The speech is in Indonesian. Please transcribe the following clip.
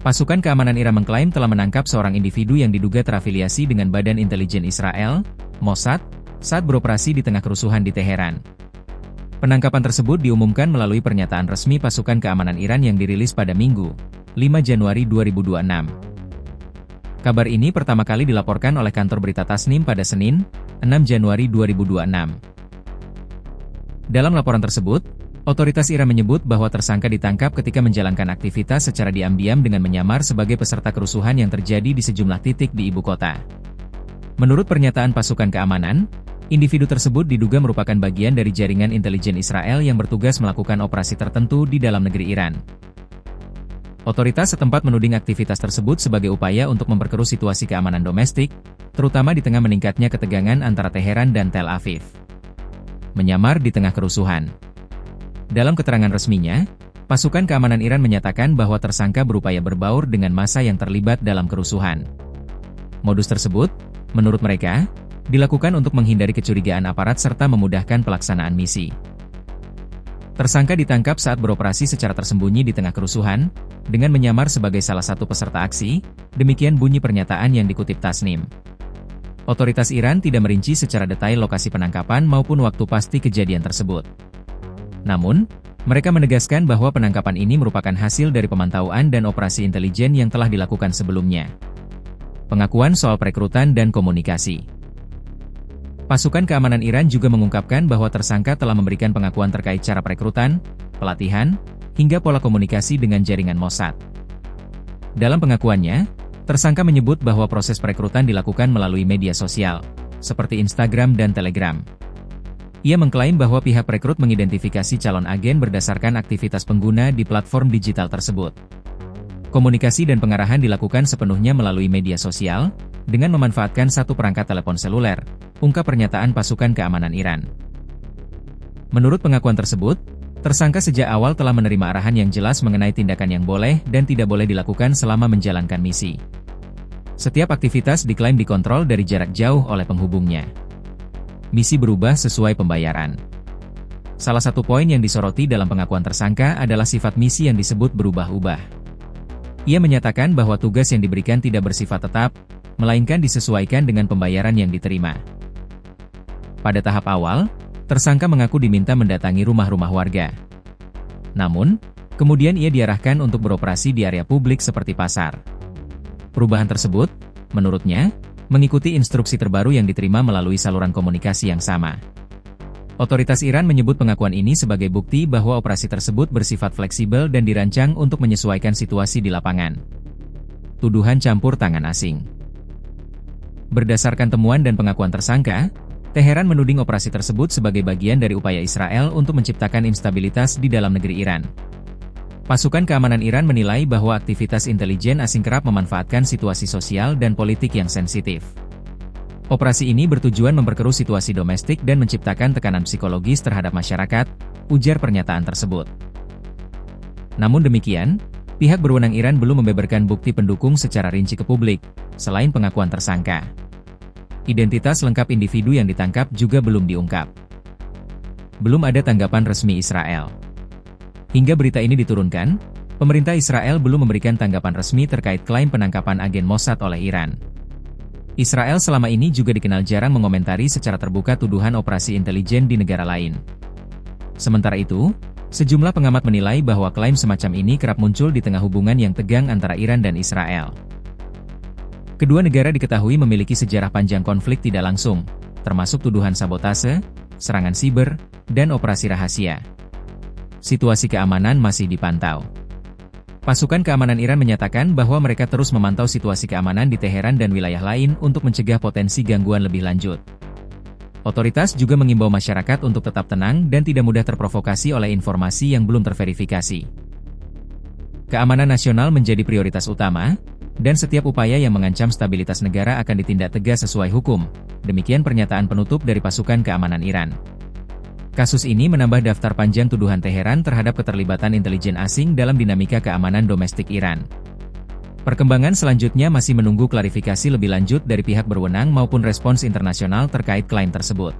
Pasukan keamanan Iran mengklaim telah menangkap seorang individu yang diduga terafiliasi dengan Badan Intelijen Israel, Mossad, saat beroperasi di tengah kerusuhan di Teheran. Penangkapan tersebut diumumkan melalui pernyataan resmi pasukan keamanan Iran yang dirilis pada Minggu, 5 Januari 2026. Kabar ini pertama kali dilaporkan oleh kantor berita Tasnim pada Senin, 6 Januari 2026. Dalam laporan tersebut, otoritas Iran menyebut bahwa tersangka ditangkap ketika menjalankan aktivitas secara diam-diam dengan menyamar sebagai peserta kerusuhan yang terjadi di sejumlah titik di ibu kota. Menurut pernyataan pasukan keamanan, individu tersebut diduga merupakan bagian dari jaringan intelijen Israel yang bertugas melakukan operasi tertentu di dalam negeri Iran. Otoritas setempat menuding aktivitas tersebut sebagai upaya untuk memperkeruh situasi keamanan domestik, terutama di tengah meningkatnya ketegangan antara Teheran dan Tel Aviv. Menyamar di tengah kerusuhan. Dalam keterangan resminya, pasukan keamanan Iran menyatakan bahwa tersangka berupaya berbaur dengan massa yang terlibat dalam kerusuhan. Modus tersebut, menurut mereka, dilakukan untuk menghindari kecurigaan aparat serta memudahkan pelaksanaan misi. Tersangka ditangkap saat beroperasi secara tersembunyi di tengah kerusuhan, dengan menyamar sebagai salah satu peserta aksi, demikian bunyi pernyataan yang dikutip Tasnim. Otoritas Iran tidak merinci secara detail lokasi penangkapan maupun waktu pasti kejadian tersebut. Namun, mereka menegaskan bahwa penangkapan ini merupakan hasil dari pemantauan dan operasi intelijen yang telah dilakukan sebelumnya. Pengakuan soal perekrutan dan komunikasi. Pasukan keamanan Iran juga mengungkapkan bahwa tersangka telah memberikan pengakuan terkait cara perekrutan, pelatihan, hingga pola komunikasi dengan jaringan Mossad. Dalam pengakuannya, tersangka menyebut bahwa proses perekrutan dilakukan melalui media sosial, seperti Instagram dan Telegram. Ia mengklaim bahwa pihak perekrut mengidentifikasi calon agen berdasarkan aktivitas pengguna di platform digital tersebut. Komunikasi dan pengarahan dilakukan sepenuhnya melalui media sosial, dengan memanfaatkan satu perangkat telepon seluler, ungkap pernyataan pasukan keamanan Iran. Menurut pengakuan tersebut, tersangka sejak awal telah menerima arahan yang jelas mengenai tindakan yang boleh dan tidak boleh dilakukan selama menjalankan misi. Setiap aktivitas diklaim dikontrol dari jarak jauh oleh penghubungnya. Misi berubah sesuai pembayaran. Salah satu poin yang disoroti dalam pengakuan tersangka adalah sifat misi yang disebut berubah-ubah. Ia menyatakan bahwa tugas yang diberikan tidak bersifat tetap, melainkan disesuaikan dengan pembayaran yang diterima. Pada tahap awal, tersangka mengaku diminta mendatangi rumah-rumah warga. Namun, kemudian ia diarahkan untuk beroperasi di area publik seperti pasar. Perubahan tersebut, menurutnya, mengikuti instruksi terbaru yang diterima melalui saluran komunikasi yang sama. Otoritas Iran menyebut pengakuan ini sebagai bukti bahwa operasi tersebut bersifat fleksibel dan dirancang untuk menyesuaikan situasi di lapangan. Tuduhan campur tangan asing. Berdasarkan temuan dan pengakuan tersangka, Teheran menuding operasi tersebut sebagai bagian dari upaya Israel untuk menciptakan instabilitas di dalam negeri Iran. Pasukan keamanan Iran menilai bahwa aktivitas intelijen asing kerap memanfaatkan situasi sosial dan politik yang sensitif. Operasi ini bertujuan memperkeruh situasi domestik dan menciptakan tekanan psikologis terhadap masyarakat, ujar pernyataan tersebut. Namun demikian, pihak berwenang Iran belum membeberkan bukti pendukung secara rinci ke publik, selain pengakuan tersangka. Identitas lengkap individu yang ditangkap juga belum diungkap. Belum ada tanggapan resmi Israel. Hingga berita ini diturunkan, pemerintah Israel belum memberikan tanggapan resmi terkait klaim penangkapan agen Mossad oleh Iran. Israel selama ini juga dikenal jarang mengomentari secara terbuka tuduhan operasi intelijen di negara lain. Sementara itu, sejumlah pengamat menilai bahwa klaim semacam ini kerap muncul di tengah hubungan yang tegang antara Iran dan Israel. Kedua negara diketahui memiliki sejarah panjang konflik tidak langsung, termasuk tuduhan sabotase, serangan siber, dan operasi rahasia. Situasi keamanan masih dipantau. Pasukan keamanan Iran menyatakan bahwa mereka terus memantau situasi keamanan di Teheran dan wilayah lain untuk mencegah potensi gangguan lebih lanjut. Otoritas juga mengimbau masyarakat untuk tetap tenang dan tidak mudah terprovokasi oleh informasi yang belum terverifikasi. Keamanan nasional menjadi prioritas utama, dan setiap upaya yang mengancam stabilitas negara akan ditindak tegas sesuai hukum, demikian pernyataan penutup dari pasukan keamanan Iran. Kasus ini menambah daftar panjang tuduhan Teheran terhadap keterlibatan intelijen asing dalam dinamika keamanan domestik Iran. Perkembangan selanjutnya masih menunggu klarifikasi lebih lanjut dari pihak berwenang maupun respons internasional terkait klaim tersebut.